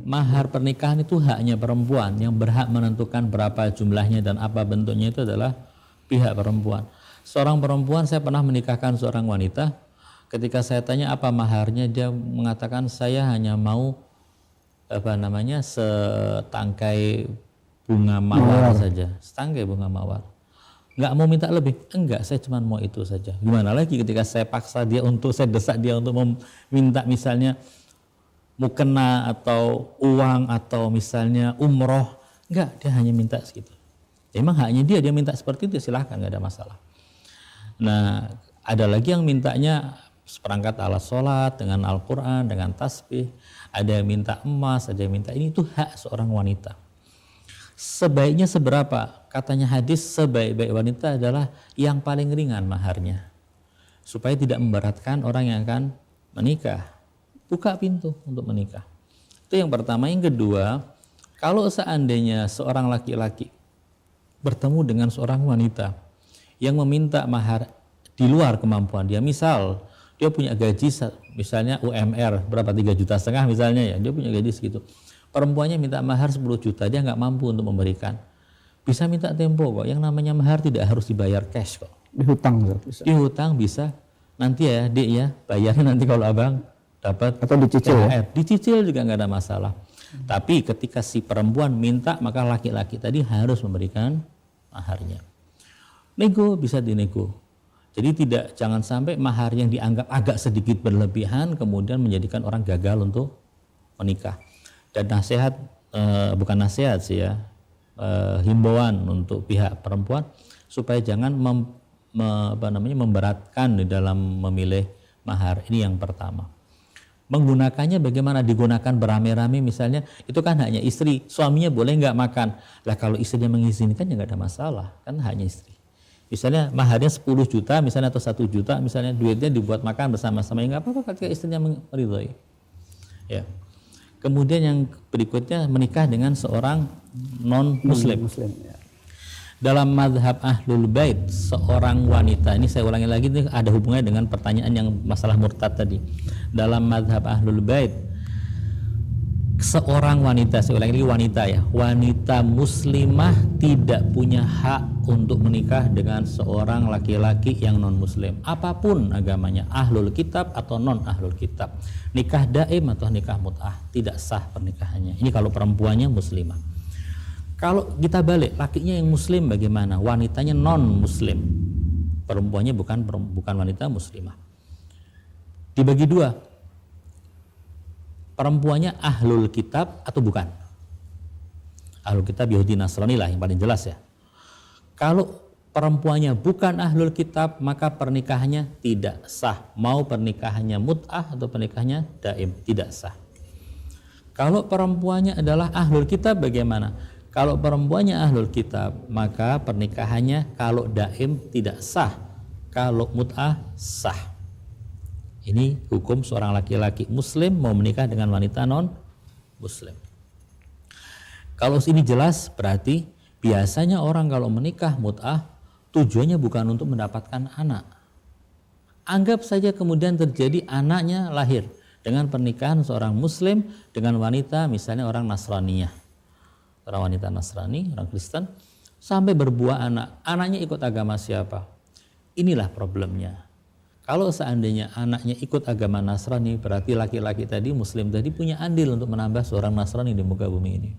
Mahar pernikahan itu haknya perempuan, yang berhak menentukan berapa jumlahnya dan apa bentuknya itu adalah pihak perempuan. Seorang perempuan, saya pernah menikahkan seorang wanita, ketika saya tanya apa maharnya, dia mengatakan saya hanya mau setangkai bunga mawar saja, setangkai bunga mawar. Nggak mau minta lebih, enggak, saya cuma mau itu saja. Gimana lagi ketika saya paksa dia untuk, saya desak dia untuk meminta misalnya mukena atau uang atau misalnya umroh, enggak, dia hanya minta segitu. Emang haknya dia minta seperti itu, silahkan, nggak ada masalah. Nah, ada lagi yang mintanya seperangkat alat sholat dengan Al-Quran, dengan tasbih, ada yang minta emas, ada yang minta ini, itu hak seorang wanita. Sebaiknya seberapa? Katanya hadis, sebaik-baik wanita adalah yang paling ringan maharnya, supaya tidak memberatkan orang yang akan menikah. Buka pintu untuk menikah. Itu yang pertama. Yang kedua, kalau seandainya seorang laki-laki bertemu dengan seorang wanita yang meminta mahar di luar kemampuan dia, misal dia punya gaji misalnya UMR berapa, 3,5 juta misalnya ya, dia punya gaji segitu, perempuannya minta mahar 10 juta, dia nggak mampu untuk memberikan, bisa minta tempo kok. Yang namanya mahar tidak harus dibayar cash kok, dihutang bisa. Dihutang bisa, nanti ya Dik ya, bayarnya nanti kalau abang dapat, atau dicicil ya? Dicicil juga nggak ada masalah. Tapi ketika si perempuan minta, maka laki-laki tadi harus memberikan maharnya. Nego bisa dinego. Jadi jangan sampai mahar yang dianggap agak sedikit berlebihan kemudian menjadikan orang gagal untuk menikah. Dan nasihat, bukan nasihat sih ya, himbauan untuk pihak perempuan supaya jangan memberatkan di dalam memilih mahar. Ini yang pertama. Menggunakannya bagaimana? Digunakan beramai-ramai misalnya, itu kan haknya istri, suaminya boleh nggak makan. Lah kalau istrinya mengizinkan ya nggak ada masalah, kan haknya istri. Misalnya maharnya 10 juta misalnya atau 1 juta misalnya, duitnya dibuat makan bersama-sama, ya nggak apa-apa ketika istrinya meridhoi. Ya. Kemudian yang berikutnya, menikah dengan seorang non-muslim. Ya. Dalam mazhab Ahlul Bait, seorang wanita, ini saya ulangi lagi, ini ada hubungannya dengan pertanyaan yang masalah murtad tadi. Dalam mazhab Ahlul Bait, seorang wanita, saya ulangi lagi, wanita ya, wanita muslimah tidak punya hak untuk menikah dengan seorang laki-laki yang non-muslim, apapun agamanya, ahlul kitab atau non-ahlul kitab. Nikah daim atau nikah mut'ah, tidak sah pernikahannya. Ini kalau perempuannya muslimah. Kalau kita balik, lakinya yang muslim bagaimana? Wanitanya non-muslim, perempuannya bukan wanita muslimah. Dibagi dua, perempuannya ahlul kitab atau bukan. Ahlul kitab Yahudi Nasrani lah yang paling jelas ya. Kalau perempuannya bukan ahlul kitab, maka pernikahannya tidak sah. Mau pernikahannya mut'ah atau pernikahannya daim, tidak sah. Kalau perempuannya adalah ahlul kitab bagaimana? Kalau perempuannya ahlul kitab, maka pernikahannya kalau daim tidak sah, kalau mut'ah sah. Ini hukum seorang laki-laki muslim mau menikah dengan wanita non muslim. Kalau ini jelas, berarti biasanya orang kalau menikah mut'ah tujuannya bukan untuk mendapatkan anak. Anggap saja kemudian terjadi anaknya lahir dengan pernikahan seorang muslim dengan wanita misalnya orang Nasraniyah. Orang wanita Nasrani, orang Kristen, sampai berbuah anak. Anaknya ikut agama siapa? Inilah problemnya. Kalau seandainya anaknya ikut agama Nasrani, berarti laki-laki tadi, muslim tadi punya andil untuk menambah seorang Nasrani di muka bumi ini.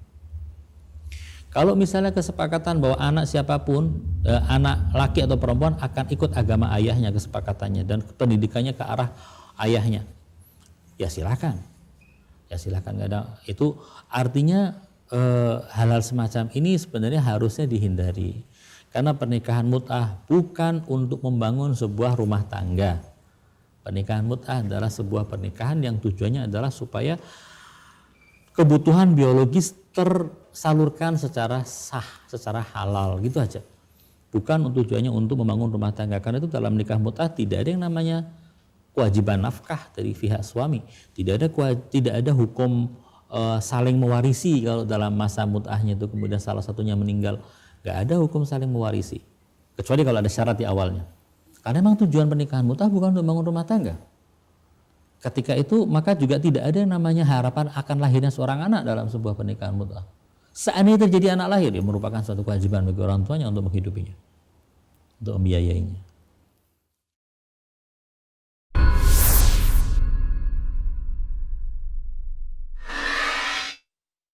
Kalau misalnya kesepakatan bahwa anak siapapun, anak laki atau perempuan akan ikut agama ayahnya, kesepakatannya dan pendidikannya ke arah ayahnya, ya silakan. Ya silakan, nggak ada. Itu artinya hal-hal semacam ini sebenarnya harusnya dihindari, karena pernikahan mut'ah bukan untuk membangun sebuah rumah tangga. Pernikahan mut'ah adalah sebuah pernikahan yang tujuannya adalah supaya kebutuhan biologis tersalurkan secara sah, secara halal, gitu aja. Bukan tujuannya untuk membangun rumah tangga, karena itu dalam nikah mut'ah tidak ada yang namanya kewajiban nafkah dari pihak suami, tidak ada hukum saling mewarisi. Kalau dalam masa mut'ahnya itu kemudian salah satunya meninggal, nggak ada hukum saling mewarisi, kecuali kalau ada syarat di awalnya. Karena memang tujuan pernikahan mut'ah bukan untuk membangun rumah tangga. ketika itu maka juga tidak ada yang namanya harapan akan lahirnya seorang anak dalam sebuah pernikahan mutlak. Seandainya terjadi anak lahir, ya merupakan suatu kewajiban bagi orang tuanya untuk menghidupinya, untuk membiayainya.